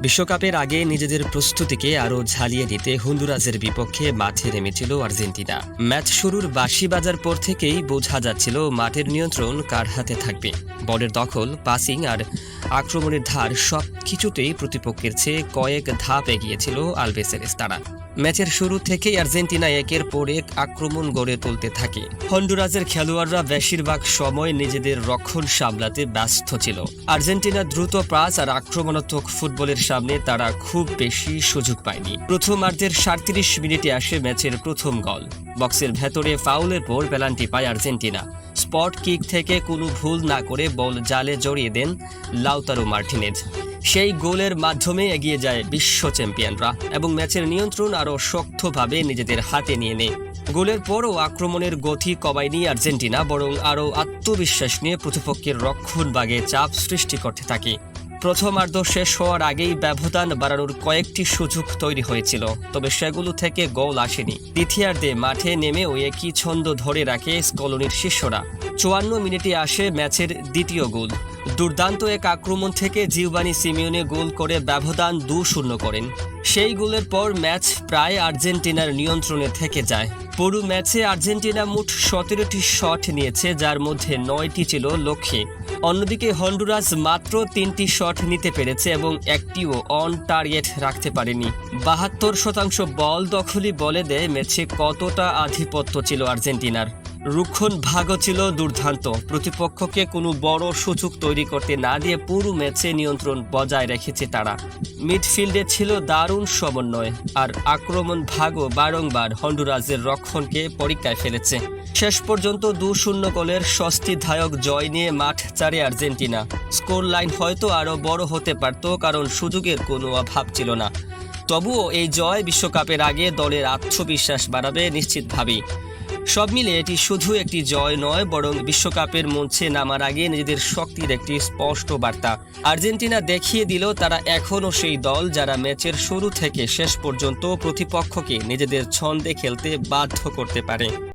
বিশ্বকাপের আগে নিজেদের প্রস্তুতিকে আরও ঝালিয়ে দিতে হন্ডুরাসের বিপক্ষে মাঠে নেমেছিল আর্জেন্টিনা। ম্যাচ শুরুর বাঁশি বাজার পর থেকেই বোঝা যাচ্ছিল মাঠের নিয়ন্ত্রণ কার হাতে থাকবে। বলের দখল, পাসিং আর আক্রমণের ধার সব কিছুতেই প্রতিপক্ষের চেয়ে কয়েক ধাপ এগিয়েছিল আলবিসেলেস্তারা। ম্যাচের শুরু থেকেই আর্জেন্টিনা একের পর এক আক্রমণ গড়ে তুলতে থাকে। হন্ডুরাসের খেলোয়াড়রা বেশিরভাগ সময় নিজেদের রক্ষণ সামলাতে ব্যস্ত ছিল। আর্জেন্টিনা দ্রুত পাস আর আক্রমণাত্মক ফুটবলের সামনে তারা খুব বেশি সুযোগ পায়নি। প্রথমার্ধের ৩৭ মিনিটে আসে ম্যাচের প্রথম গোল। বক্সের ভেতরে ফাউলের পর পেনাল্টি পায় আর্জেন্টিনা। স্পট কিক থেকে কোনো ভুল না করে বল জালে জড়িয়ে দেন লাউতারো মার্টিনেজ। সেই গোলের মাধ্যমে এগিয়ে যায় বিশ্ব চ্যাম্পিয়নরা এবং ম্যাচের নিয়ন্ত্রণ আরও শক্তভাবে নিজেদের হাতে নিয়ে নেয়। গোলের পরও আক্রমণের গতি কমায়নি আর্জেন্টিনা, বরং আরও আত্মবিশ্বাস নিয়ে প্রতিপক্ষের রক্ষণভাগে চাপ সৃষ্টি করতে থাকে। প্রথমার্ধ শেষ হওয়ার আগেই ব্যবধান বাড়ানোর কয়েকটি সুযোগ তৈরি হয়েছিল, তবে সেগুলো থেকে গোল আসেনি। দ্বিতীয়ার্ধে মাঠে নেমেও একই ছন্দ ধরে রাখে স্কলনির শিষ্যরা। ৫৪ মিনিটে আসে ম্যাচের দ্বিতীয় গোল। দুর্দান্ত এক আক্রমণ থেকে জিওভানি সিমিওনে গোল করে ব্যবধান ২-০ করেন। সেই গোলের পর ম্যাচ প্রায় আর্জেন্টিনার নিয়ন্ত্রণে থেকে যায়। পুরো ম্যাচে আর্জেন্টিনা মোট ১৭টি শট নিয়েছে, যার মধ্যে ৯টি ছিল লক্ষ্যে। অন্যদিকে হন্ডুরাস মাত্র ৩টি শট নিতে পেরেছে এবং একটিও অন টার্গেট রাখতে পারেনি। ৭২% বল দখলই বলে দেয় ম্যাচে কতটা আধিপত্য ছিল আর্জেন্টিনার। রক্ষণ ভাগও ছিল দুর্দান্ত। প্রতিপক্ষকে কোনো বড় সুযোগ তৈরি করতে না দিয়ে পুরো ম্যাচে নিয়ন্ত্রণ বজায় রেখেছে তারা। মিডফিল্ডে ছিল দারুণ সমন্বয়, আর আক্রমণ ভাগও বারংবার হন্ডুরাসের রক্ষণকে পরীক্ষায় ফেলেছে। শেষ পর্যন্ত ২-০ গোলের স্বস্তিদায়ক জয় নিয়ে মাঠ ছাড়ে আর্জেন্টিনা। স্কোর লাইন হয়তো আরও বড় হতে পারত, কারণ সুযোগের কোনো অভাব ছিল না। তবুও এই জয় বিশ্বকাপের আগে দলের আত্মবিশ্বাস বাড়াবে নিশ্চিতভাবেই। সব মিলে এটি শুধু একটি জয় নয়, বরং বিশ্বকাপের মঞ্চে নামার আগে নিজেদের শক্তির একটি স্পষ্ট বার্তা। আর্জেন্টিনা দেখিয়ে দিল তারা এখনও সেই দল যারা ম্যাচের শুরু থেকে শেষ পর্যন্ত প্রতিপক্ষকে নিজেদের ছন্দে খেলতে বাধ্য করতে পারে।